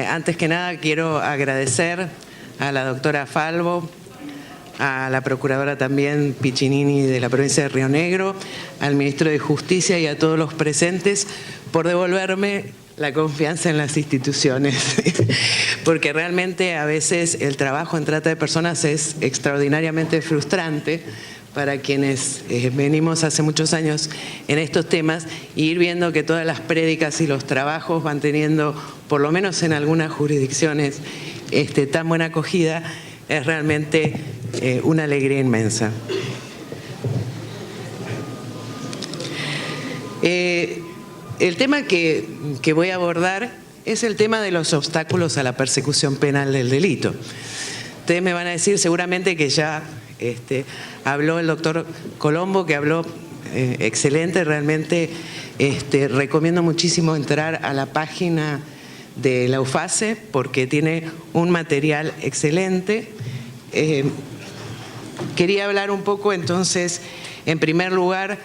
Antes que nada quiero agradecer a la doctora Falvo, a la procuradora también Piccinini de la provincia de Río Negro, al ministro de Justicia y a todos los presentes por devolverme la confianza en las instituciones, porque realmente a veces el trabajo en trata de personas es extraordinariamente frustrante para quienes venimos hace muchos años en estos temas, y ir viendo que todas las prédicas y los trabajos van teniendo, por lo menos en algunas jurisdicciones, tan buena acogida, es realmente una alegría inmensa. El tema que voy a abordar es el tema de los obstáculos a la persecución penal del delito. Ustedes me van a decir seguramente que ya habló el doctor Colombo, que habló excelente, realmente recomiendo muchísimo entrar a la página de la UFACE porque tiene un material excelente. Quería hablar un poco entonces, en primer lugar,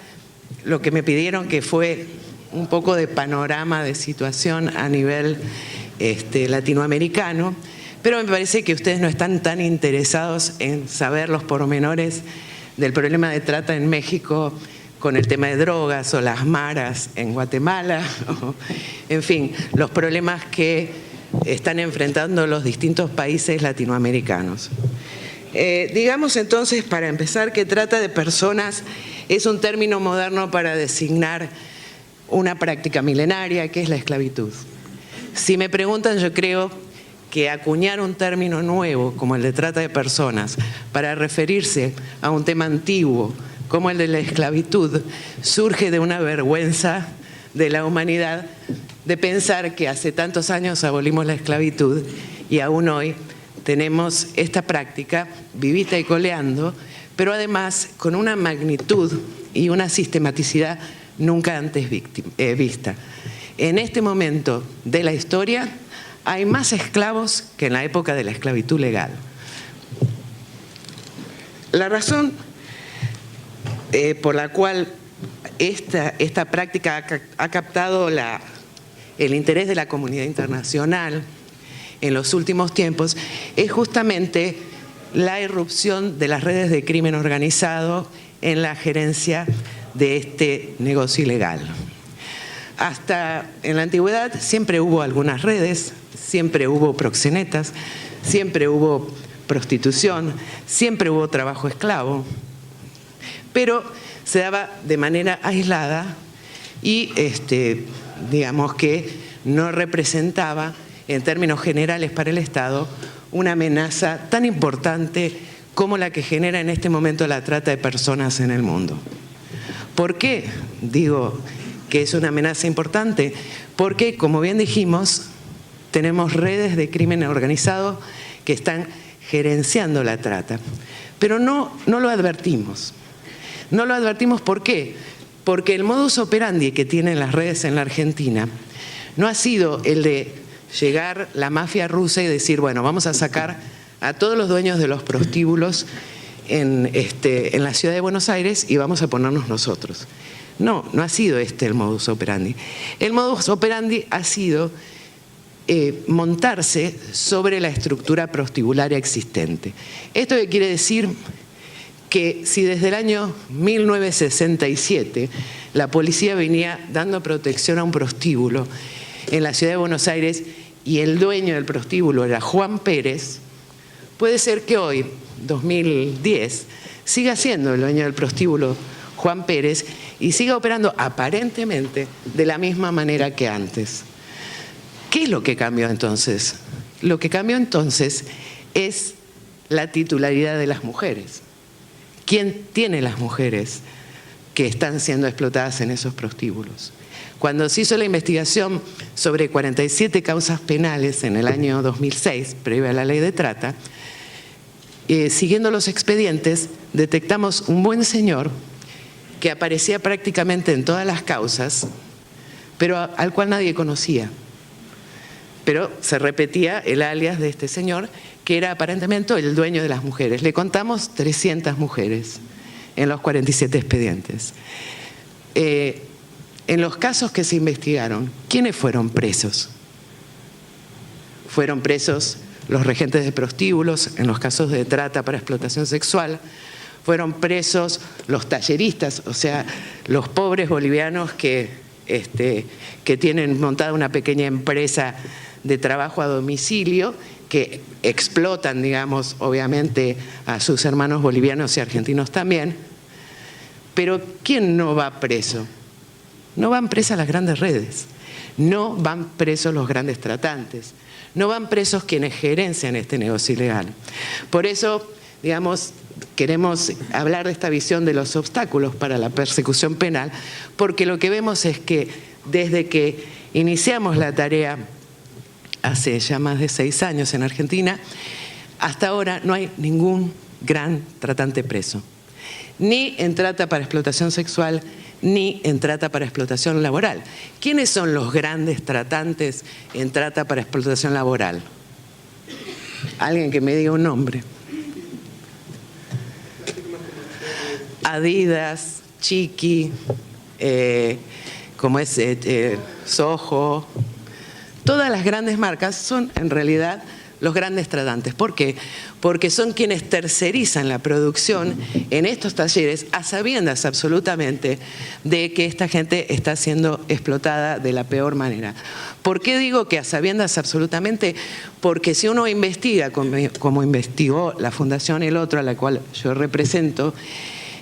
lo que me pidieron, que fue un poco de panorama de situación a nivel latinoamericano, pero me parece que ustedes no están tan interesados en saber los pormenores del problema de trata en México con el tema de drogas o las maras en Guatemala, o, en fin, los problemas que están enfrentando los distintos países latinoamericanos. Digamos entonces, para empezar, que trata de personas es un término moderno para designar una práctica milenaria que es la esclavitud. Si me preguntan, yo creo que acuñar un término nuevo como el de trata de personas para referirse a un tema antiguo como el de la esclavitud surge de una vergüenza de la humanidad de pensar que hace tantos años abolimos la esclavitud y aún hoy tenemos esta práctica vivita y coleando, pero además con una magnitud y una sistematicidad nunca antes vista. En este momento de la historia hay más esclavos que en la época de la esclavitud legal. La razón por la cual esta práctica ha captado el interés de la comunidad internacional en los últimos tiempos es justamente la irrupción de las redes de crimen organizado en la gerencia de este negocio ilegal. Hasta en la antigüedad siempre hubo algunas redes, siempre hubo proxenetas, siempre hubo prostitución, siempre hubo trabajo esclavo, pero se daba de manera aislada y digamos que no representaba en términos generales para el Estado una amenaza tan importante como la que genera en este momento la trata de personas en el mundo. ¿Por qué digo que es una amenaza importante? Porque, como bien dijimos, tenemos redes de crimen organizado que están gerenciando la trata, pero no lo advertimos. No lo advertimos, ¿por qué? Porque el modus operandi que tienen las redes en la Argentina no ha sido el de llegar la mafia rusa y decir, bueno, vamos a sacar a todos los dueños de los prostíbulos en la ciudad de Buenos Aires y vamos a ponernos nosotros. No ha sido el modus operandi. El modus operandi ha sido montarse sobre la estructura prostibularia existente. ¿Esto qué quiere decir? Que si desde el año 1967 la policía venía dando protección a un prostíbulo en la ciudad de Buenos Aires y el dueño del prostíbulo era Juan Pérez, puede ser que hoy, 2010, siga siendo el dueño del prostíbulo Juan Pérez y siga operando aparentemente de la misma manera que antes. ¿Qué es lo que cambió entonces? Lo que cambió entonces es la titularidad de las mujeres. ¿Quién tiene las mujeres que están siendo explotadas en esos prostíbulos? Cuando se hizo la investigación sobre 47 causas penales en el año 2006, previa a la ley de trata, siguiendo los expedientes, detectamos un buen señor que aparecía prácticamente en todas las causas, pero al cual nadie conocía. Pero se repetía el alias de este señor, que era aparentemente el dueño de las mujeres. Le contamos 300 mujeres en los 47 expedientes. En los casos que se investigaron, ¿quiénes fueron presos? fueron presos los regentes de prostíbulos en los casos de trata para explotación sexual, fueron presos los talleristas, o sea, los pobres bolivianos que tienen montada una pequeña empresa de trabajo a domicilio, que explotan, digamos, obviamente a sus hermanos bolivianos y argentinos también. Pero ¿quién no va preso? No van presas las grandes redes, no van presos los grandes tratantes, no van presos quienes gerencian este negocio ilegal. Por eso, digamos, queremos hablar de esta visión de los obstáculos para la persecución penal, porque lo que vemos es que desde que iniciamos la tarea hace ya más de 6 años en Argentina, hasta ahora no hay ningún gran tratante preso, ni en trata para explotación sexual, ni en trata para explotación laboral. ¿Quiénes son los grandes tratantes en trata para explotación laboral? Alguien que me diga un nombre. Adidas, Chiqui, como es Soho, todas las grandes marcas son en realidad los grandes tratantes. ¿Por qué? Porque son quienes tercerizan la producción en estos talleres a sabiendas absolutamente de que esta gente está siendo explotada de la peor manera. ¿Por qué digo que a sabiendas absolutamente? Porque si uno investiga, como investigó la Fundación El Otro, a la cual yo represento,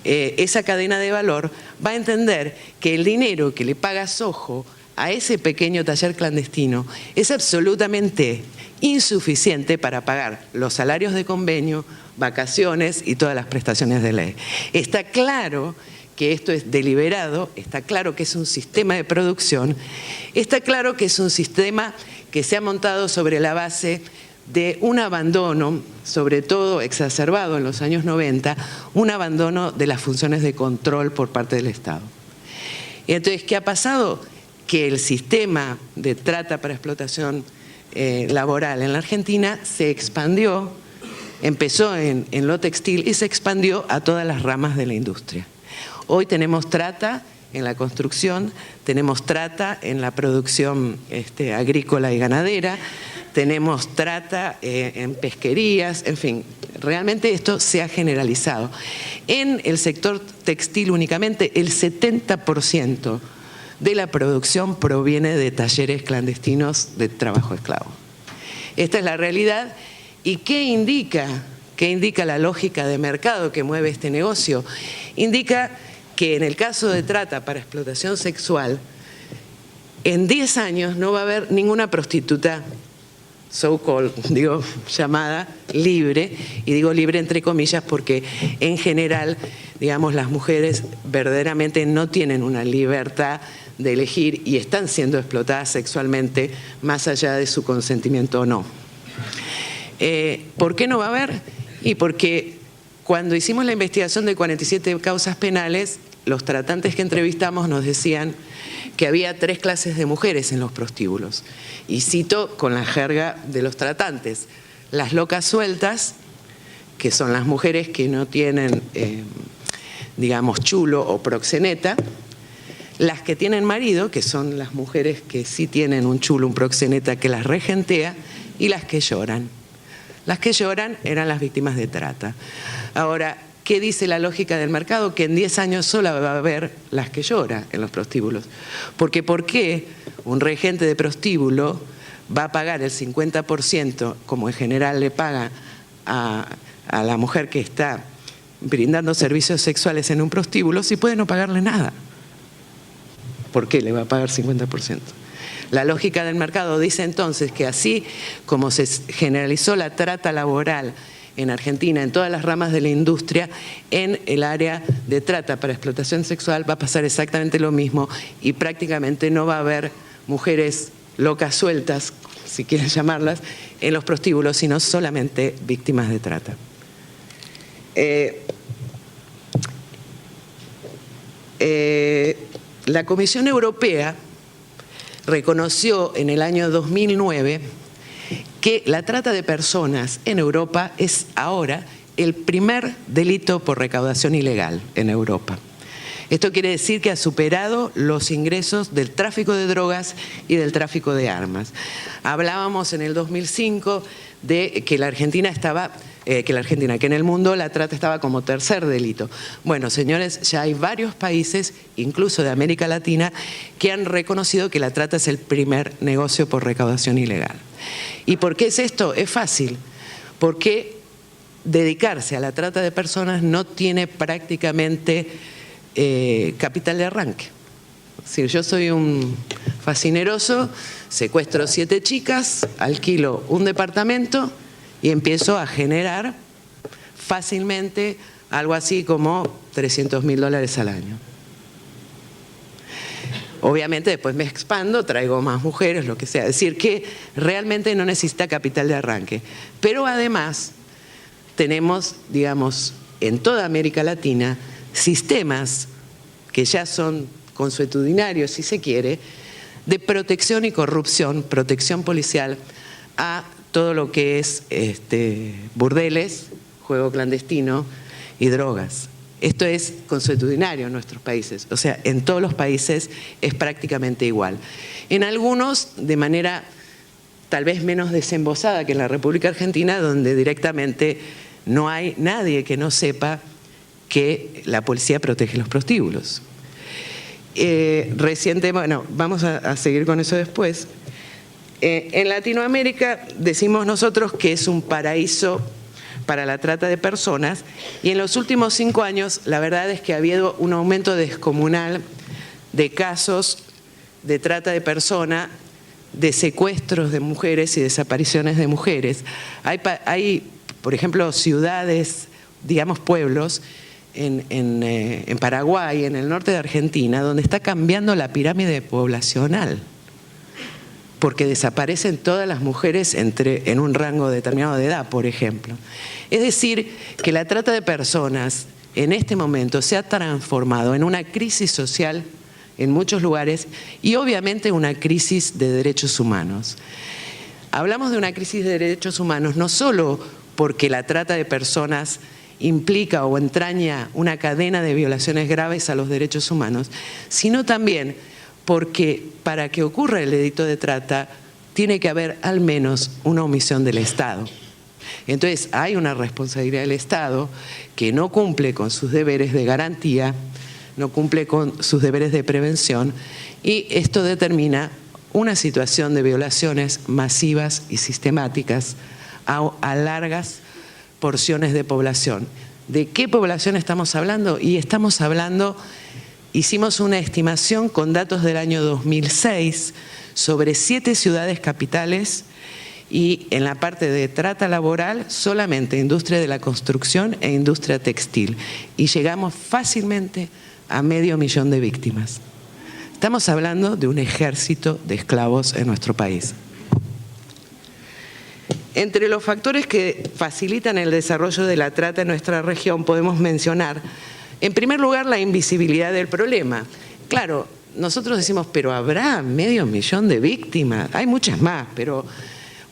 esa cadena de valor, va a entender que el dinero que le paga Soho a ese pequeño taller clandestino es absolutamente insuficiente para pagar los salarios de convenio, vacaciones y todas las prestaciones de ley. Está claro que esto es deliberado, está claro que es un sistema de producción, está claro que es un sistema que se ha montado sobre la base de un abandono, sobre todo exacerbado en los años 90, un abandono de las funciones de control por parte del Estado. Y entonces, ¿qué ha pasado? Que el sistema de trata para explotación laboral en la Argentina se expandió, empezó en lo textil y se expandió a todas las ramas de la industria. Hoy tenemos trata en la construcción, tenemos trata en la producción agrícola y ganadera, tenemos trata en pesquerías, en fin, realmente esto se ha generalizado. En el sector textil únicamente el 70% de la producción proviene de talleres clandestinos de trabajo esclavo. Esta es la realidad. ¿Y qué indica? ¿Qué indica la lógica de mercado que mueve este negocio? Indica que en el caso de trata para explotación sexual, en 10 años no va a haber ninguna prostituta so-called, digo, llamada libre, y digo libre entre comillas porque en general, digamos, las mujeres verdaderamente no tienen una libertad de elegir y están siendo explotadas sexualmente más allá de su consentimiento o no. ¿Por qué no va a haber? Y porque cuando hicimos la investigación de 47 causas penales, los tratantes que entrevistamos nos decían que había 3 clases de mujeres en los prostíbulos. Y cito con la jerga de los tratantes: las locas sueltas, que son las mujeres que no tienen, digamos, chulo o proxeneta; las que tienen marido, que son las mujeres que sí tienen un chulo, un proxeneta que las regentea; y las que lloran. Las que lloran eran las víctimas de trata. Ahora, ¿qué dice la lógica del mercado? Que en 10 años solo va a haber las que lloran en los prostíbulos. Porque ¿por qué un regente de prostíbulo va a pagar el 50%, como en general le paga a la mujer que está brindando servicios sexuales en un prostíbulo, si puede no pagarle nada? ¿Por qué le va a pagar 50%? La lógica del mercado dice entonces que así como se generalizó la trata laboral en Argentina, en todas las ramas de la industria, en el área de trata para explotación sexual va a pasar exactamente lo mismo y prácticamente no va a haber mujeres locas sueltas, si quieren llamarlas, en los prostíbulos, sino solamente víctimas de trata. La Comisión Europea reconoció en el año 2009 que la trata de personas en Europa es ahora el primer delito por recaudación ilegal en Europa. Esto quiere decir que ha superado los ingresos del tráfico de drogas y del tráfico de armas. Hablábamos en el 2005 de que que en el mundo la trata estaba como tercer delito. Bueno, señores, ya hay varios países, incluso de América Latina, que han reconocido que la trata es el primer negocio por recaudación ilegal. ¿Y por qué es esto? Es fácil, porque dedicarse a la trata de personas no tiene prácticamente capital de arranque. Es decir, yo soy un fascineroso, secuestro 7 chicas, alquilo un departamento y empiezo a generar fácilmente algo así como $300.000 al año. Obviamente después me expando, traigo más mujeres, lo que sea. Es decir, que realmente no necesita capital de arranque. Pero además tenemos, digamos, en toda América Latina, sistemas que ya son consuetudinarios, si se quiere, de protección y corrupción, protección policial a todo lo que es burdeles, juego clandestino y drogas. Esto es consuetudinario en nuestros países, o sea, en todos los países es prácticamente igual. En algunos, de manera tal vez menos desembosada que en la República Argentina, donde directamente no hay nadie que no sepa que la policía protege los prostíbulos. Bueno, vamos a seguir con eso después. En Latinoamérica decimos nosotros que es un paraíso para la trata de personas y en los últimos 5 años la verdad es que ha habido un aumento descomunal de casos de trata de personas, de secuestros de mujeres y desapariciones de mujeres. Hay por ejemplo, ciudades, digamos pueblos, en Paraguay, en el norte de Argentina, donde está cambiando la pirámide poblacional, porque desaparecen todas las mujeres en un rango determinado de edad, por ejemplo. Es decir, que la trata de personas en este momento se ha transformado en una crisis social en muchos lugares y obviamente una crisis de derechos humanos. Hablamos de una crisis de derechos humanos no solo porque la trata de personas implica o entraña una cadena de violaciones graves a los derechos humanos, sino también porque para que ocurra el delito de trata tiene que haber al menos una omisión del Estado. Entonces hay una responsabilidad del Estado que no cumple con sus deberes de garantía, no cumple con sus deberes de prevención y esto determina una situación de violaciones masivas y sistemáticas a largas porciones de población. ¿De qué población estamos hablando? Y estamos hablando, hicimos una estimación con datos del año 2006 sobre 7 ciudades capitales y en la parte de trata laboral solamente industria de la construcción e industria textil. Y llegamos fácilmente a 500.000 de víctimas. Estamos hablando de un ejército de esclavos en nuestro país. Entre los factores que facilitan el desarrollo de la trata en nuestra región podemos mencionar, en primer lugar, la invisibilidad del problema. Claro, nosotros decimos, pero habrá 500.000 de víctimas, hay muchas más, pero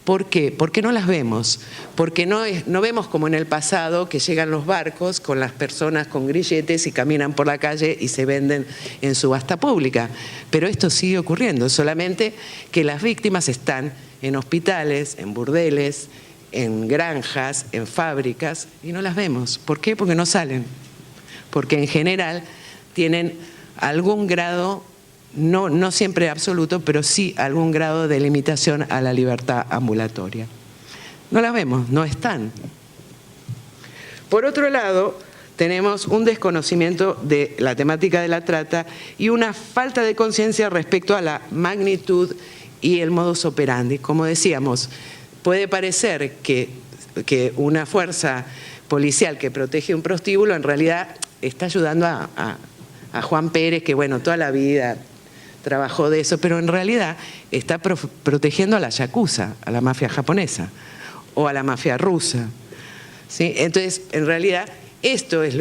¿por qué? ¿Por qué no las vemos? Porque no vemos como en el pasado que llegan los barcos con las personas con grilletes y caminan por la calle y se venden en subasta pública. Pero esto sigue ocurriendo, solamente que las víctimas están en hospitales, en burdeles, en granjas, en fábricas, y no las vemos. ¿Por qué? Porque no salen. Porque en general tienen algún grado, no siempre absoluto, pero sí algún grado de limitación a la libertad ambulatoria. No las vemos, no están. Por otro lado, tenemos un desconocimiento de la temática de la trata y una falta de conciencia respecto a la magnitud y el modus operandi. Como decíamos, puede parecer que una fuerza policial que protege un prostíbulo en realidad está ayudando a Juan Pérez, que bueno, toda la vida trabajó de eso, pero en realidad está protegiendo a la yakuza, a la mafia japonesa o a la mafia rusa, ¿sí? Entonces, en realidad, esto es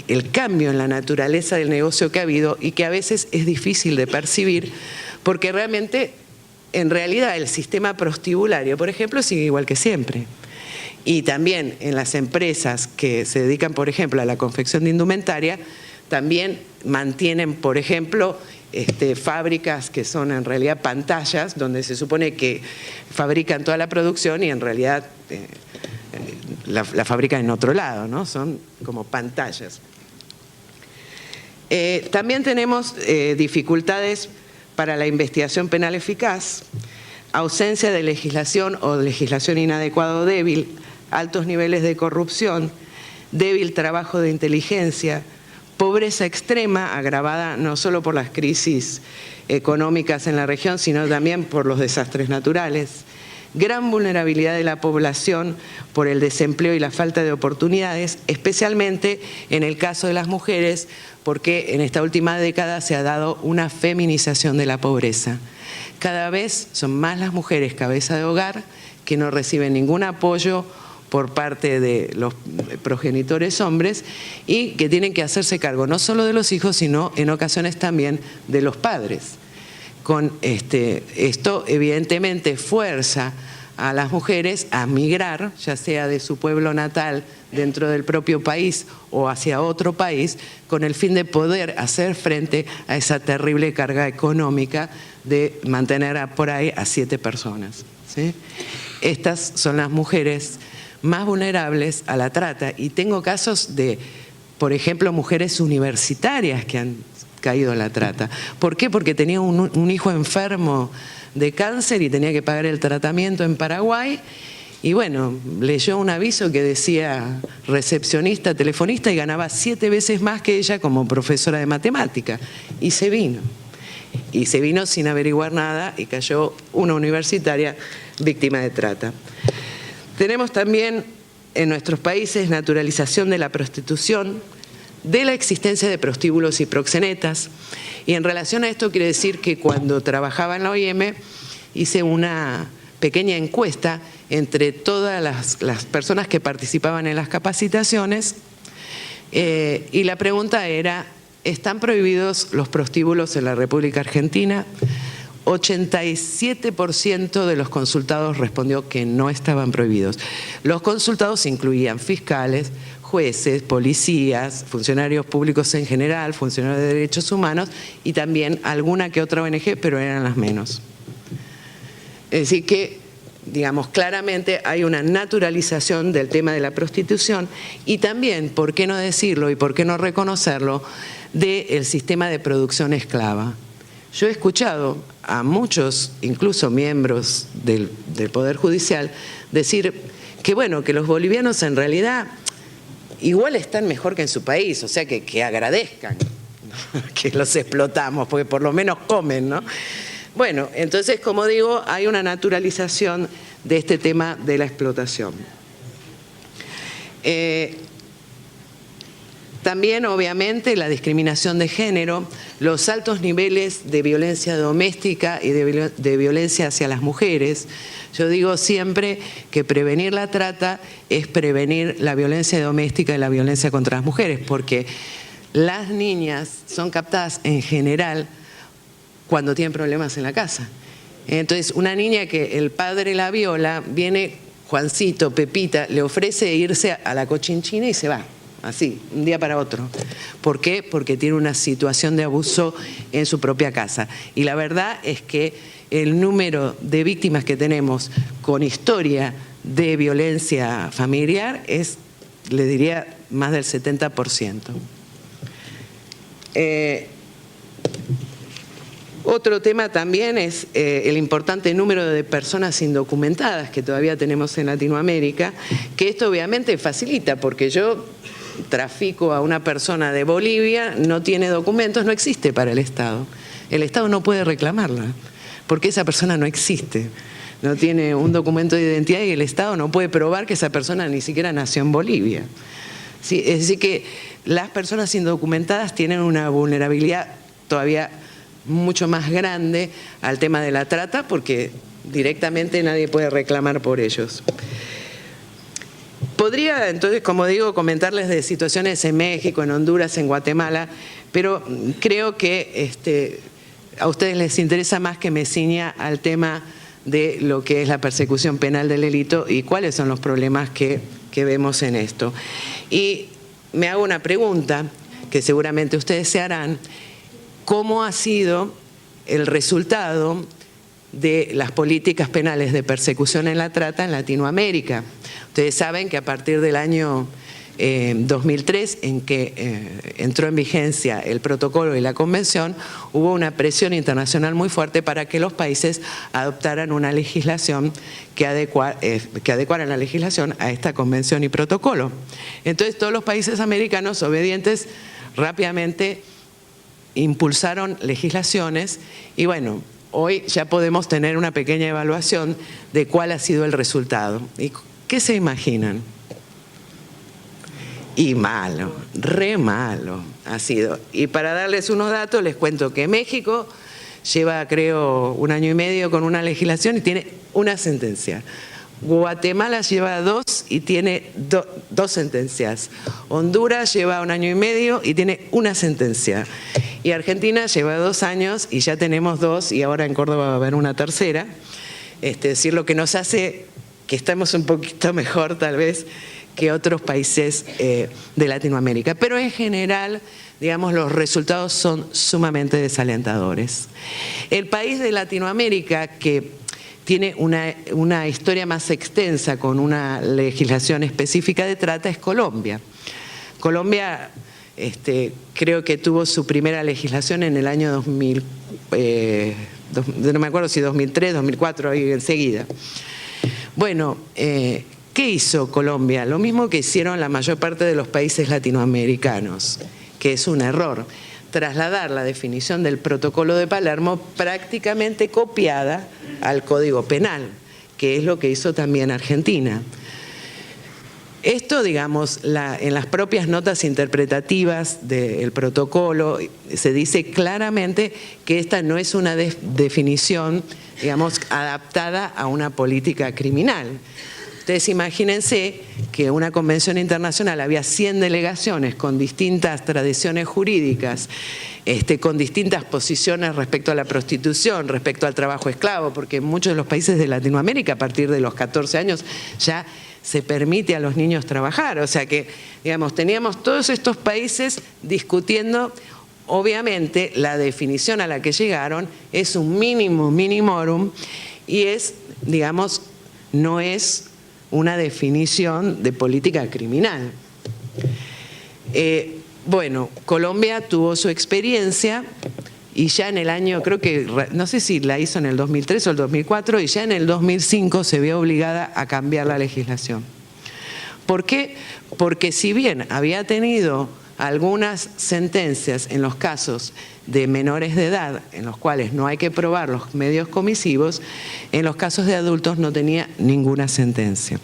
el cambio en la naturaleza del negocio que ha habido y que a veces es difícil de percibir porque realmente, en realidad, el sistema prostibulario, por ejemplo, sigue igual que siempre. Y también en las empresas que se dedican, por ejemplo, a la confección de indumentaria, también mantienen, por ejemplo, fábricas que son en realidad pantallas, donde se supone que fabrican toda la producción y en realidad la fabrican en otro lado, ¿no? Son como pantallas. También tenemos dificultades para la investigación penal eficaz, ausencia de legislación o legislación inadecuada o débil, altos niveles de corrupción, débil trabajo de inteligencia, pobreza extrema agravada no solo por las crisis económicas en la región, sino también por los desastres naturales, gran vulnerabilidad de la población por el desempleo y la falta de oportunidades, especialmente en el caso de las mujeres, porque en esta última década se ha dado una feminización de la pobreza. Cada vez son más las mujeres cabeza de hogar que no reciben ningún apoyo por parte de los progenitores hombres y que tienen que hacerse cargo no solo de los hijos, sino en ocasiones también de los padres. Esto evidentemente fuerza a las mujeres a migrar, ya sea de su pueblo natal dentro del propio país o hacia otro país, con el fin de poder hacer frente a esa terrible carga económica de mantener por ahí a 7 personas, ¿sí? Estas son las mujeres más vulnerables a la trata y tengo casos de, por ejemplo, mujeres universitarias que han caído en la trata. ¿Por qué? Porque tenía un hijo enfermo de cáncer y tenía que pagar el tratamiento en Paraguay y bueno, leyó un aviso que decía recepcionista, telefonista y ganaba 7 veces más que ella como profesora de matemática y se vino. Y se vino sin averiguar nada y cayó una universitaria víctima de trata. Tenemos también en nuestros países naturalización de la prostitución, de la existencia de prostíbulos y proxenetas. Y en relación a esto quiero decir que cuando trabajaba en la OIM hice una pequeña encuesta entre todas las personas que participaban en las capacitaciones y la pregunta era, ¿están prohibidos los prostíbulos en la República Argentina? 87% de los consultados respondió que no estaban prohibidos. Los consultados incluían fiscales, jueces, policías, funcionarios públicos en general, funcionarios de derechos humanos y también alguna que otra ONG, pero eran las menos. Es decir que, digamos, claramente hay una naturalización del tema de la prostitución y también, ¿por qué no decirlo y por qué no reconocerlo?, del sistema de producción esclava. Yo he escuchado a muchos, incluso miembros del Poder Judicial, decir que bueno, que los bolivianos en realidad igual están mejor que en su país, o sea que agradezcan, ¿no?, que los explotamos, porque por lo menos comen, ¿no? Bueno, entonces, como digo, hay una naturalización de este tema de la explotación. También, obviamente, la discriminación de género, los altos niveles de violencia doméstica y de violencia hacia las mujeres. Yo digo siempre que prevenir la trata es prevenir la violencia doméstica y la violencia contra las mujeres, porque las niñas son captadas en general cuando tienen problemas en la casa. Entonces, una niña que el padre la viola, viene Juancito, Pepita, le ofrece irse a la Cochinchina y se va. Así, un día para otro. ¿Por qué? Porque tiene una situación de abuso en su propia casa. Y la verdad es que el número de víctimas que tenemos con historia de violencia familiar es, le diría, más del 70%. Otro tema también es el importante número de personas indocumentadas que todavía tenemos en Latinoamérica, que esto obviamente facilita, porque yo trafico a una persona de Bolivia, no tiene documentos, no existe para el Estado. El Estado no puede reclamarla, porque esa persona no existe. No tiene un documento de identidad y el Estado no puede probar que esa persona ni siquiera nació en Bolivia. Sí, es decir que las personas indocumentadas tienen una vulnerabilidad todavía mucho más grande al tema de la trata, porque directamente nadie puede reclamar por ellos. Podría, entonces, como digo, comentarles de situaciones en México, en Honduras, en Guatemala, pero creo que a ustedes les interesa más que me ciña al tema de lo que es la persecución penal del delito y cuáles son los problemas que vemos en esto. Y me hago una pregunta, que seguramente ustedes se harán, cómo ha sido el resultado de las políticas penales de persecución en la trata en Latinoamérica. Ustedes saben que a partir del año 2003, en que entró en vigencia el protocolo y la convención, hubo una presión internacional muy fuerte para que los países adoptaran una legislación que adecuara la legislación a esta convención y protocolo. Entonces todos los países americanos obedientes rápidamente impulsaron legislaciones y bueno, hoy ya podemos tener una pequeña evaluación de cuál ha sido el resultado. ¿Y qué se imaginan? Y malo, re malo ha sido. Y para darles unos datos, les cuento que México lleva, creo, 1 año y medio con una legislación y tiene una sentencia. Guatemala lleva 2 y tiene 2 sentencias. Honduras lleva 1 año y medio y tiene una sentencia. Y Argentina lleva 2 años y ya tenemos 2 y ahora en Córdoba va a haber una tercera. Es decir, lo que nos hace que estemos un poquito mejor tal vez que otros países de Latinoamérica. Pero en general, digamos, los resultados son sumamente desalentadores. El país de Latinoamérica que tiene una historia más extensa con una legislación específica de trata es Colombia. Colombia creo que tuvo su primera legislación en el año 2000, no me acuerdo si 2003, 2004, ahí enseguida. Bueno, ¿qué hizo Colombia? Lo mismo que hicieron la mayor parte de los países latinoamericanos, que es un error. Trasladar la definición del protocolo de Palermo prácticamente copiada al Código Penal, que es lo que hizo también Argentina. Esto, digamos, en las propias notas interpretativas del protocolo se dice claramente que esta no es una definición, digamos, adaptada a una política criminal. Ustedes imagínense que una convención internacional había 100 delegaciones con distintas tradiciones jurídicas, con distintas posiciones respecto a la prostitución, respecto al trabajo esclavo, porque en muchos de los países de Latinoamérica a partir de los 14 años ya se permite a los niños trabajar. O sea que, digamos, teníamos todos estos países discutiendo. Obviamente la definición a la que llegaron es un mínimo minimorum y es, digamos, no es una definición de política criminal. Bueno, Colombia tuvo su experiencia y ya en el año, creo que, no sé si la hizo en el 2003 o el 2004, y ya en el 2005 se vio obligada a cambiar la legislación. ¿Por qué? Porque si bien había tenido algunas sentencias en los casos de menores de edad, en los cuales no hay que probar los medios comisivos, en los casos de adultos no tenía ninguna sentencia.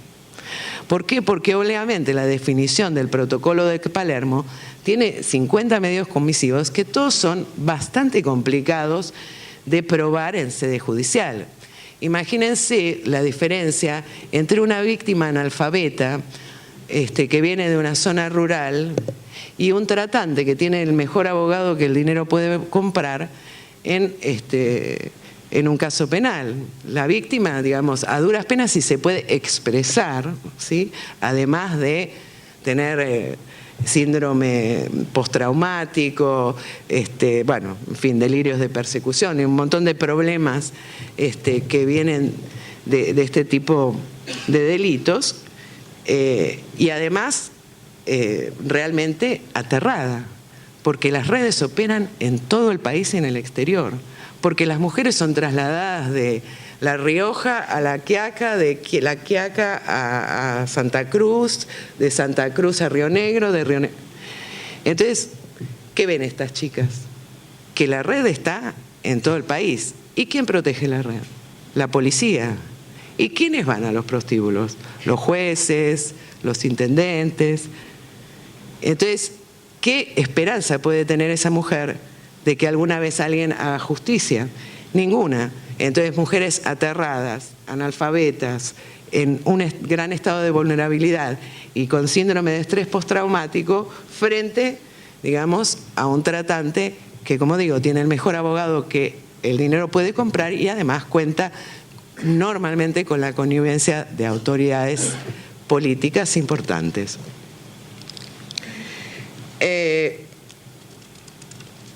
¿Por qué? Porque obviamente la definición del protocolo de Palermo tiene 50 medios comisivos que todos son bastante complicados de probar en sede judicial. Imagínense la diferencia entre una víctima analfabeta que viene de una zona rural y un tratante que tiene el mejor abogado que el dinero puede comprar en un caso penal. La víctima, digamos, a duras penas sí se puede expresar, ¿sí? Además de tener síndrome postraumático, bueno, en fin, delirios de persecución y un montón de problemas que vienen de este tipo de delitos, y además realmente aterrada, porque las redes operan en todo el país y en el exterior, porque las mujeres son trasladadas de La Rioja a La Quiaca, de La Quiaca a Santa Cruz, de Santa Cruz a Río Negro, de Río Negro. Entonces, ¿qué ven estas chicas? Que la red está en todo el país. ¿Y quién protege la red? La policía. ¿Y quiénes van a los prostíbulos? Los jueces, los intendentes. Entonces, ¿qué esperanza puede tener esa mujer de que alguna vez alguien haga justicia? Ninguna. Entonces, mujeres aterradas, analfabetas, en un gran estado de vulnerabilidad y con síndrome de estrés postraumático frente, digamos, a un tratante que, como digo, tiene el mejor abogado que el dinero puede comprar y además cuenta normalmente con la connivencia de autoridades políticas importantes.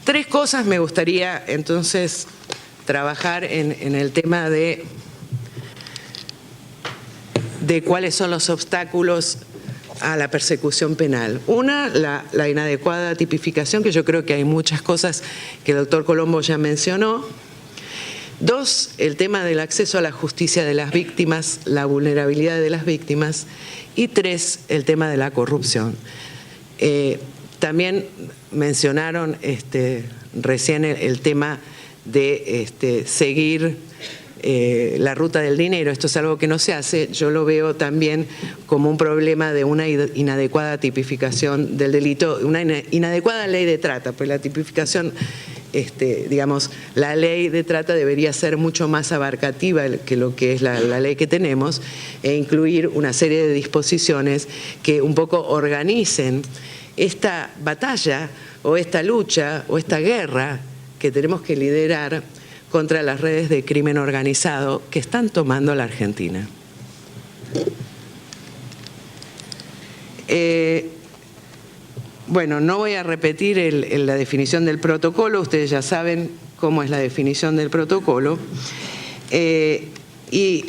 Tres cosas me gustaría entonces trabajar en el tema de cuáles son los obstáculos a la persecución penal. Una, la inadecuada tipificación, que yo creo que hay muchas cosas que el doctor Colombo ya mencionó. Dos, el tema del acceso a la justicia de las víctimas, la vulnerabilidad de las víctimas. Y tres, el tema de la corrupción. También mencionaron recién el tema de seguir la ruta del dinero. Esto es algo que no se hace. Yo lo veo también como un problema de una inadecuada tipificación del delito, una inadecuada ley de trata, pues la tipificación, digamos, la ley de trata debería ser mucho más abarcativa que lo que es la ley que tenemos e incluir una serie de disposiciones que un poco organicen esta batalla o esta lucha o esta guerra que tenemos que liderar contra las redes de crimen organizado que están tomando la Argentina. Bueno, no voy a repetir la definición del protocolo, ustedes ya saben cómo es la definición del protocolo. Y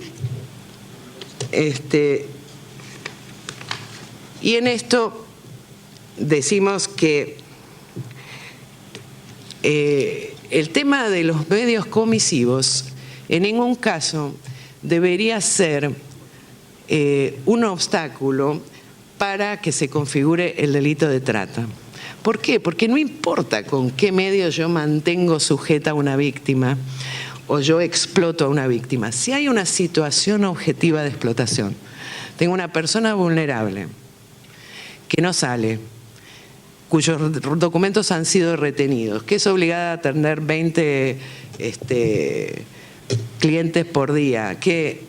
en esto decimos que el tema de los medios comisivos en ningún caso debería ser un obstáculo para que se configure el delito de trata. ¿Por qué? Porque no importa con qué medio yo mantengo sujeta a una víctima o yo exploto a una víctima. Si hay una situación objetiva de explotación, tengo una persona vulnerable que no sale, cuyos documentos han sido retenidos, que es obligada a atender 20 clientes por día, que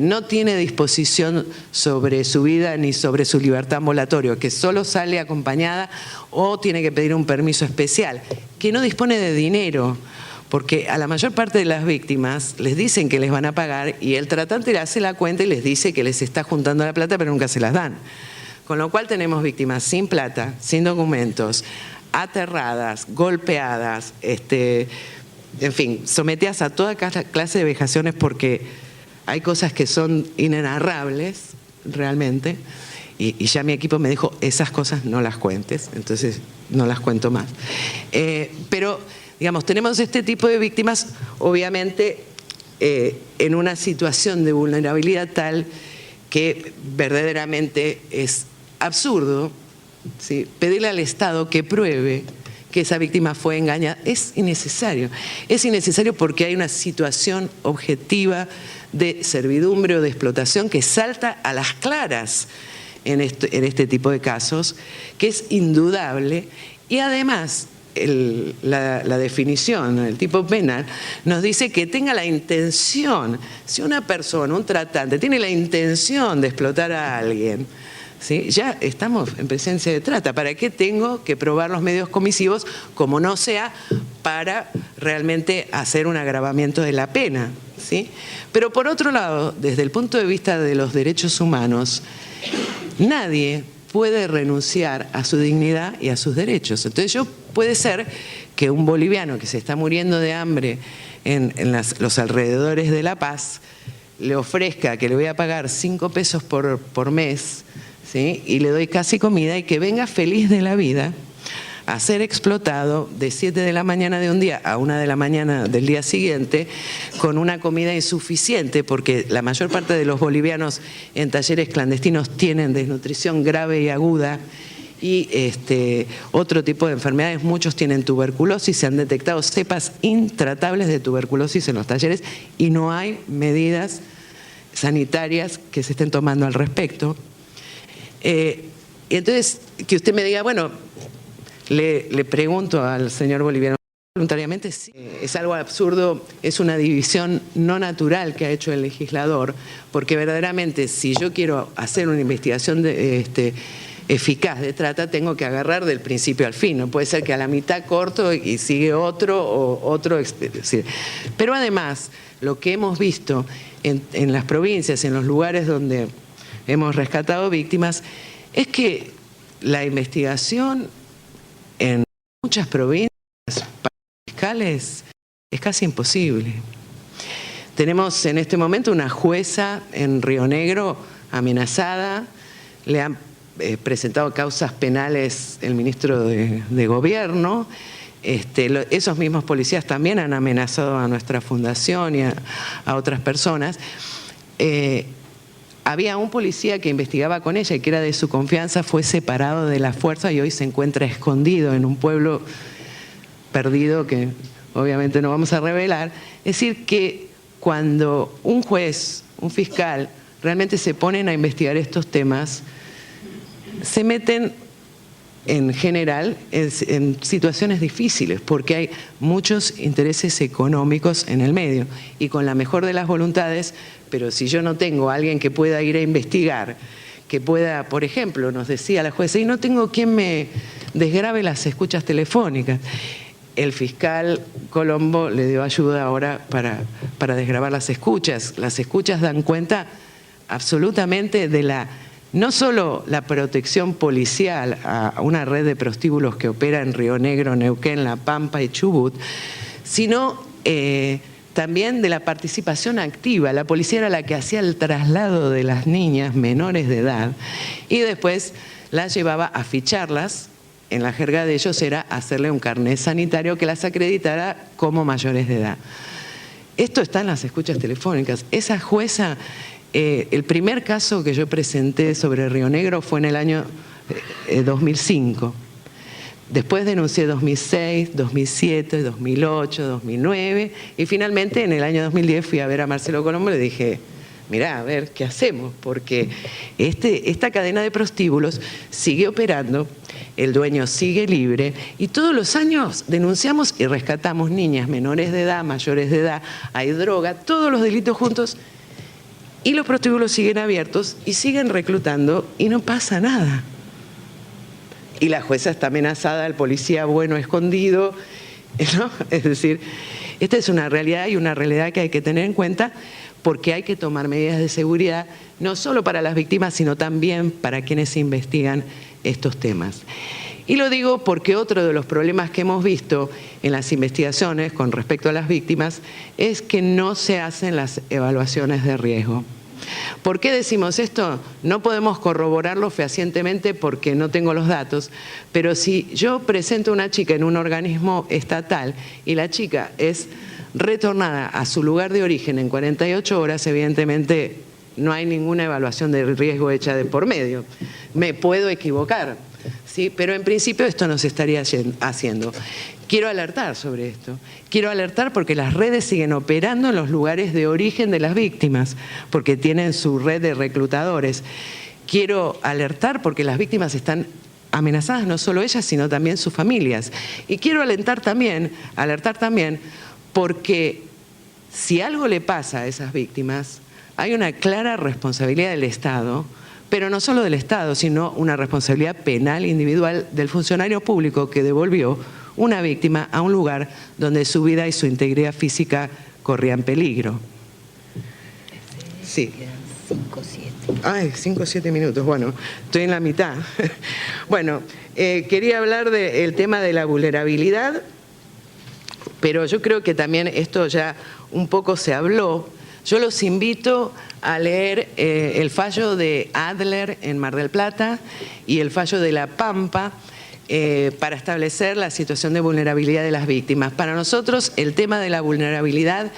no tiene disposición sobre su vida ni sobre su libertad ambulatoria, que solo sale acompañada o tiene que pedir un permiso especial, que no dispone de dinero, porque a la mayor parte de las víctimas les dicen que les van a pagar y el tratante le hace la cuenta y les dice que les está juntando la plata, pero nunca se las dan. Con lo cual tenemos víctimas sin plata, sin documentos, aterradas, golpeadas, en fin, sometidas a toda clase de vejaciones porque hay cosas que son inenarrables realmente y ya mi equipo me dijo, esas cosas no las cuentes, entonces no las cuento más. Pero, digamos, tenemos este tipo de víctimas, obviamente, en una situación de vulnerabilidad tal que verdaderamente es absurdo, ¿sí?, pedirle al Estado que pruebe que esa víctima fue engañada. Es innecesario. Es innecesario porque hay una situación objetiva de servidumbre o de explotación que salta a las claras en este tipo de casos, que es indudable. Y además, la definición, el tipo penal, nos dice que tenga la intención. Si una persona, un tratante, tiene la intención de explotar a alguien, ¿sí?, ya estamos en presencia de trata. ¿Para qué tengo que probar los medios comisivos como no sea para realmente hacer un agravamiento de la pena? ¿Sí? Pero por otro lado, desde el punto de vista de los derechos humanos, nadie puede renunciar a su dignidad y a sus derechos. Entonces puede ser que un boliviano que se está muriendo de hambre en los alrededores de La Paz le ofrezca que le voy a pagar 5 pesos por mes, ¿sí?, y le doy casi comida, y que venga feliz de la vida a ser explotado de 7 de la mañana de un día a 1 de la mañana del día siguiente con una comida insuficiente, porque la mayor parte de los bolivianos en talleres clandestinos tienen desnutrición grave y aguda y otro tipo de enfermedades. Muchos tienen tuberculosis, se han detectado cepas intratables de tuberculosis en los talleres y no hay medidas sanitarias que se estén tomando al respecto. Y entonces, que usted me diga, bueno, le pregunto al señor boliviano voluntariamente, sí, es algo absurdo, es una división no natural que ha hecho el legislador, porque verdaderamente si yo quiero hacer una investigación eficaz de trata, tengo que agarrar del principio al fin. No puede ser que a la mitad corto y sigue otro o otro. Pero además, lo que hemos visto en las provincias, en los lugares donde hemos rescatado víctimas, es que la investigación en muchas provincias para fiscales es casi imposible. Tenemos en este momento una jueza en Río Negro amenazada, le han presentado causas penales el ministro de Gobierno, esos mismos policías también han amenazado a nuestra fundación y a otras personas. Había un policía que investigaba con ella y que era de su confianza, fue separado de la fuerza y hoy se encuentra escondido en un pueblo perdido que obviamente no vamos a revelar. Es decir, que cuando un juez, un fiscal, realmente se ponen a investigar estos temas, se meten en general en situaciones difíciles porque hay muchos intereses económicos en el medio y con la mejor de las voluntades, pero si yo no tengo a alguien que pueda ir a investigar, que pueda, por ejemplo, nos decía la jueza, y no tengo quien me desgrabe las escuchas telefónicas. El fiscal Colombo le dio ayuda ahora para desgrabar las escuchas. Las escuchas dan cuenta absolutamente de no solo la protección policial a una red de prostíbulos que opera en Río Negro, Neuquén, La Pampa y Chubut, sino también de la participación activa. La policía era la que hacía el traslado de las niñas menores de edad y después las llevaba a ficharlas. En la jerga de ellos era hacerle un carnet sanitario que las acreditara como mayores de edad. Esto está en las escuchas telefónicas. Esa jueza, el primer caso que yo presenté sobre Río Negro fue en el año 2005. Después denuncié 2006, 2007, 2008, 2009 y finalmente en el año 2010 fui a ver a Marcelo Colombo y le dije, mirá, a ver, ¿qué hacemos? Porque esta cadena de prostíbulos sigue operando, el dueño sigue libre y todos los años denunciamos y rescatamos niñas menores de edad, mayores de edad, hay droga, todos los delitos juntos y los prostíbulos siguen abiertos y siguen reclutando y no pasa nada. Y la jueza está amenazada, el policía bueno escondido, ¿no? Es decir, esta es una realidad y una realidad que hay que tener en cuenta porque hay que tomar medidas de seguridad, no solo para las víctimas, sino también para quienes investigan estos temas. Y lo digo porque otro de los problemas que hemos visto en las investigaciones con respecto a las víctimas es que no se hacen las evaluaciones de riesgo. ¿Por qué decimos esto? No podemos corroborarlo fehacientemente porque no tengo los datos, pero si yo presento a una chica en un organismo estatal y la chica es retornada a su lugar de origen en 48 horas, evidentemente no hay ninguna evaluación de riesgo hecha de por medio. Me puedo equivocar, ¿sí? Pero en principio esto no se estaría haciendo. Quiero alertar sobre esto. Quiero alertar porque las redes siguen operando en los lugares de origen de las víctimas, porque tienen su red de reclutadores. Quiero alertar porque las víctimas están amenazadas, no solo ellas, sino también sus familias. Y quiero alertar también porque si algo le pasa a esas víctimas, hay una clara responsabilidad del Estado, pero no solo del Estado, sino una responsabilidad penal individual del funcionario público que devolvió una víctima a un lugar donde su vida y su integridad física corrían peligro. Sí. 5-7. Ay, 5-7 minutos. Bueno, estoy en la mitad. Bueno, quería hablar del tema de la vulnerabilidad, pero yo creo que también esto ya un poco se habló. Yo los invito a leer el fallo de Adler en Mar del Plata y el fallo de La Pampa para establecer la situación de vulnerabilidad de las víctimas. Para nosotros el tema de la vulnerabilidad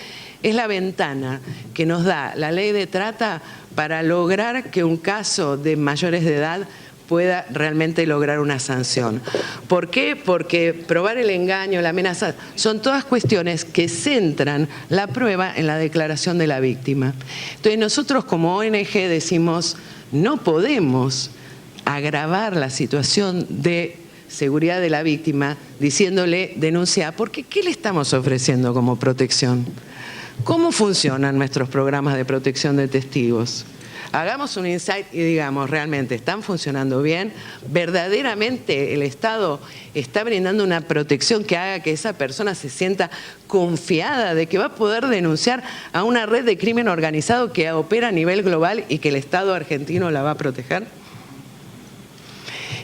es la ventana que nos da la ley de trata para lograr que un caso de mayores de edad pueda realmente lograr una sanción. ¿Por qué? Porque probar el engaño, la amenaza, son todas cuestiones que centran la prueba en la declaración de la víctima. Entonces nosotros como ONG decimos, no podemos agravar la situación de seguridad de la víctima diciéndole denuncia, porque ¿qué le estamos ofreciendo como protección? ¿Cómo funcionan nuestros programas de protección de testigos? Hagamos un insight y digamos, ¿realmente están funcionando bien? ¿Verdaderamente el Estado está brindando una protección que haga que esa persona se sienta confiada de que va a poder denunciar a una red de crimen organizado que opera a nivel global y que el Estado argentino la va a proteger?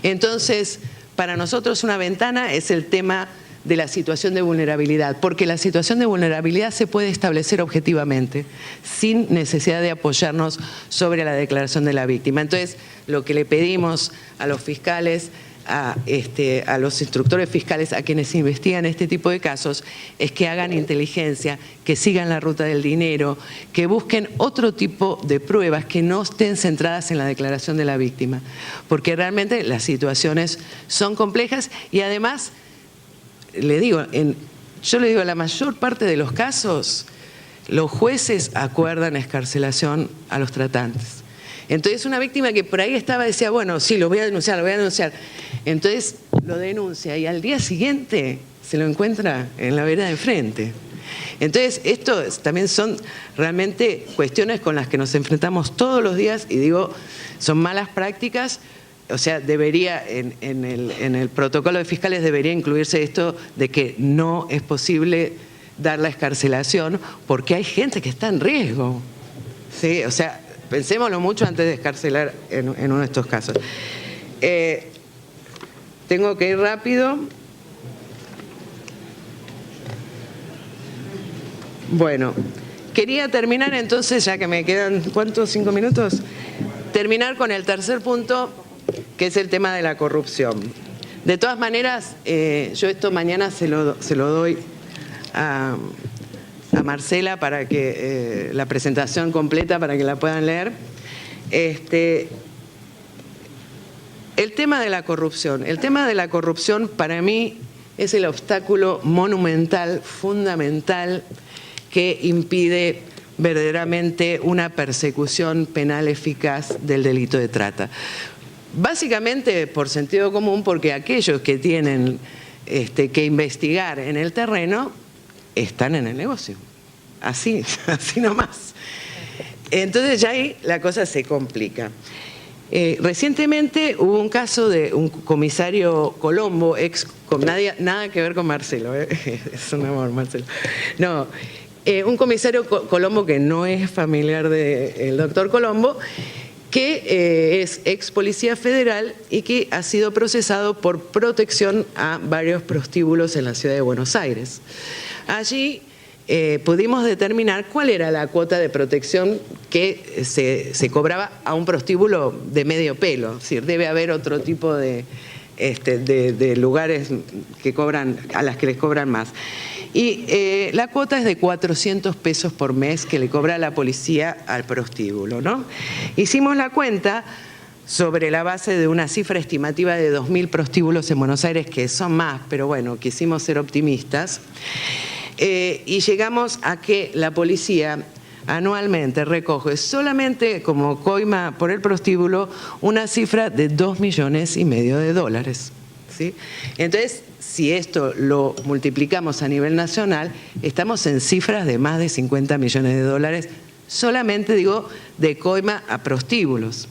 Entonces, para nosotros una ventana es el tema de la situación de vulnerabilidad, porque la situación de vulnerabilidad se puede establecer objetivamente, sin necesidad de apoyarnos sobre la declaración de la víctima. Entonces, lo que le pedimos a los fiscales, a los instructores fiscales, a quienes investigan este tipo de casos, es que hagan inteligencia, que sigan la ruta del dinero, que busquen otro tipo de pruebas que no estén centradas en la declaración de la víctima, porque realmente las situaciones son complejas y además, yo le digo, en la mayor parte de los casos, los jueces acuerdan excarcelación a los tratantes. Entonces una víctima que por ahí estaba decía, bueno, sí, lo voy a denunciar. Entonces lo denuncia y al día siguiente se lo encuentra en la vereda de enfrente. Entonces esto también son realmente cuestiones con las que nos enfrentamos todos los días y digo, son malas prácticas. O sea, debería, en el protocolo de fiscales debería incluirse esto de que no es posible dar la excarcelación porque hay gente que está en riesgo. ¿Sí? O sea, pensémoslo mucho antes de excarcelar en uno de estos casos. Tengo que ir rápido. Bueno, quería terminar entonces, ya que me quedan, ¿cuántos? 5 minutos. Terminar con el tercer punto, que es el tema de la corrupción. De todas maneras, yo esto mañana se lo doy a Marcela para que la presentación completa para que la puedan leer. El tema de la corrupción. El tema de la corrupción para mí es el obstáculo monumental, fundamental, que impide verdaderamente una persecución penal eficaz del delito de trata. Básicamente por sentido común, porque aquellos que tienen que investigar en el terreno están en el negocio. Así nomás. Entonces ya ahí la cosa se complica. Recientemente hubo un caso de un comisario Colombo, nada que ver con Marcelo, es un amor Marcelo. No, un comisario Colombo que no es familiar del doctor Colombo, que es ex policía federal y que ha sido procesado por protección a varios prostíbulos en la ciudad de Buenos Aires. Allí pudimos determinar cuál era la cuota de protección que se cobraba a un prostíbulo de medio pelo. Es decir, debe haber otro tipo de lugares que cobran, a las que les cobran más. Y la cuota es de 400 pesos por mes que le cobra la policía al prostíbulo, ¿no? Hicimos la cuenta sobre la base de una cifra estimativa de 2.000 prostíbulos en Buenos Aires, que son más, pero bueno, quisimos ser optimistas. Y llegamos a que la policía anualmente recoge solamente como coima por el prostíbulo una cifra de $2,5 millones. ¿Sí? Entonces, si esto lo multiplicamos a nivel nacional, estamos en cifras de más de $50 millones, solamente digo de coima a prostíbulos.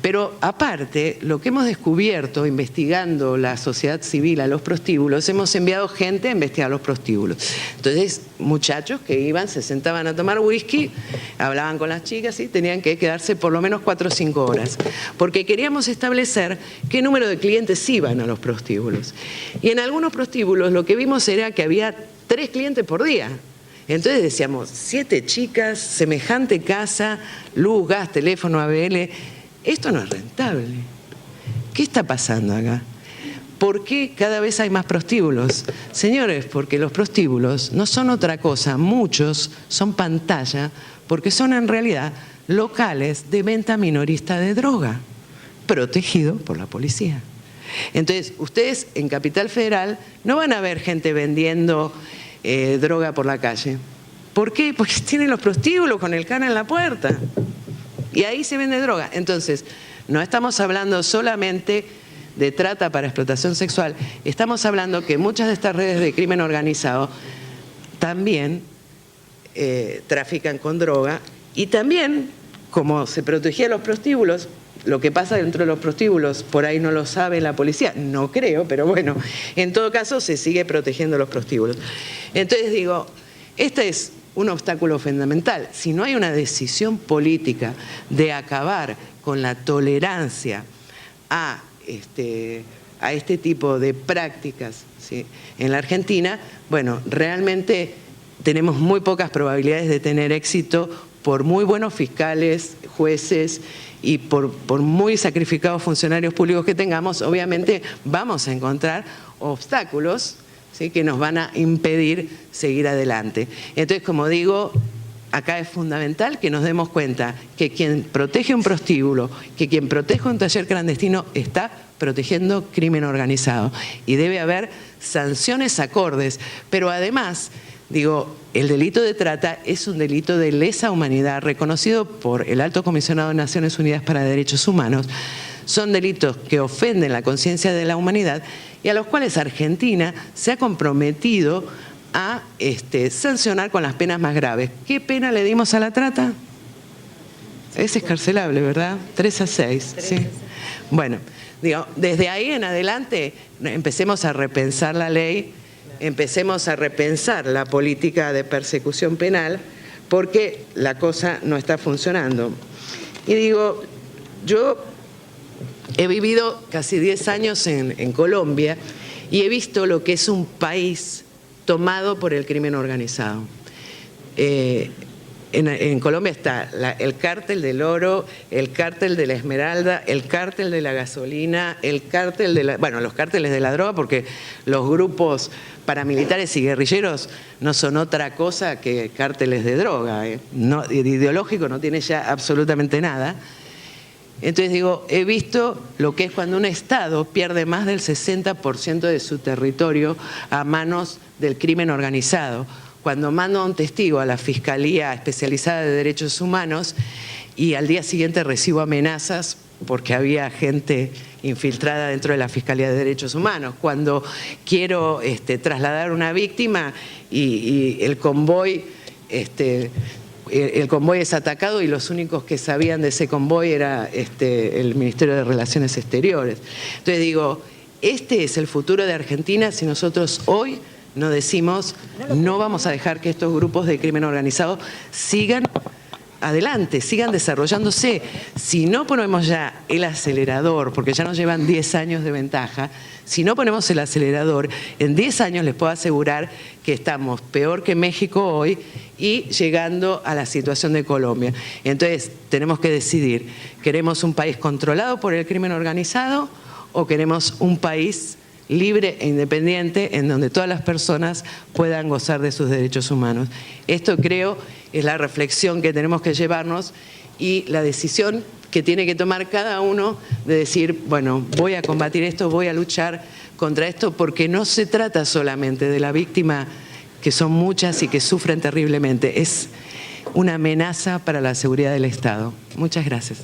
Pero aparte, lo que hemos descubierto investigando la sociedad civil a los prostíbulos, hemos enviado gente a investigar los prostíbulos. Entonces, muchachos que iban, se sentaban a tomar whisky, hablaban con las chicas y tenían que quedarse por lo menos 4 o 5 horas, porque queríamos establecer qué número de clientes iban a los prostíbulos. Y en algunos prostíbulos lo que vimos era que había 3 clientes por día. Entonces decíamos, 7 chicas, semejante casa, luz, gas, teléfono, ABL... Esto no es rentable. ¿Qué está pasando acá? ¿Por qué cada vez hay más prostíbulos? Señores, porque los prostíbulos no son otra cosa, muchos son pantalla, porque son en realidad locales de venta minorista de droga, protegido por la policía. Entonces, ustedes en Capital Federal no van a ver gente vendiendo droga por la calle. ¿Por qué? Porque tienen los prostíbulos con el cana en la puerta. Y ahí se vende droga. Entonces, no estamos hablando solamente de trata para explotación sexual, estamos hablando que muchas de estas redes de crimen organizado también trafican con droga y también, como se protegían los prostíbulos, lo que pasa dentro de los prostíbulos, por ahí no lo sabe la policía, no creo, pero bueno, en todo caso se sigue protegiendo los prostíbulos. Entonces digo, este es un obstáculo fundamental. Si no hay una decisión política de acabar con la tolerancia a a este tipo de prácticas, ¿sí?, en la Argentina, bueno, realmente tenemos muy pocas probabilidades de tener éxito por muy buenos fiscales, jueces y por muy sacrificados funcionarios públicos que tengamos. Obviamente vamos a encontrar obstáculos, ¿sí?, que nos van a impedir seguir adelante. Entonces, como digo, acá es fundamental que nos demos cuenta que quien protege un prostíbulo, que quien protege un taller clandestino está protegiendo crimen organizado. Y debe haber sanciones acordes, pero además, digo, el delito de trata es un delito de lesa humanidad reconocido por el Alto Comisionado de Naciones Unidas para Derechos Humanos. Son delitos que ofenden la conciencia de la humanidad y a los cuales Argentina se ha comprometido a sancionar con las penas más graves. ¿Qué pena le dimos a la trata? Es excarcelable, ¿verdad? 3 a 6. ¿Sí? Bueno, digo, desde ahí en adelante empecemos a repensar la ley, empecemos a repensar la política de persecución penal, porque la cosa no está funcionando. Y digo, yo he vivido casi 10 años en Colombia y he visto lo que es un país tomado por el crimen organizado. En Colombia está el cártel del oro, el cártel de la esmeralda, el cártel de la gasolina, el cártel de los cárteles de la droga, porque los grupos paramilitares y guerrilleros no son otra cosa que cárteles de droga. No, ideológico no tiene ya absolutamente nada. Entonces digo, he visto lo que es cuando un Estado pierde más del 60% de su territorio a manos del crimen organizado. Cuando mando a un testigo a la Fiscalía Especializada de Derechos Humanos y al día siguiente recibo amenazas porque había gente infiltrada dentro de la Fiscalía de Derechos Humanos. Cuando quiero trasladar a una víctima y el convoy es atacado y los únicos que sabían de ese convoy era el Ministerio de Relaciones Exteriores. Entonces digo, este es el futuro de Argentina si nosotros hoy no decimos, no vamos a dejar que estos grupos de crimen organizado sigan adelante, sigan desarrollándose. Si no ponemos ya el acelerador, porque ya nos llevan 10 años de ventaja, si no ponemos el acelerador, en 10 años les puedo asegurar que estamos peor que México hoy y llegando a la situación de Colombia. Entonces tenemos que decidir, ¿queremos un país controlado por el crimen organizado o queremos un país libre e independiente en donde todas las personas puedan gozar de sus derechos humanos? Esto creo es la reflexión que tenemos que llevarnos y la decisión que tiene que tomar cada uno de decir, bueno, voy a combatir esto, voy a luchar contra esto, porque no se trata solamente de la víctima, que son muchas y que sufren terriblemente, es una amenaza para la seguridad del Estado. Muchas gracias.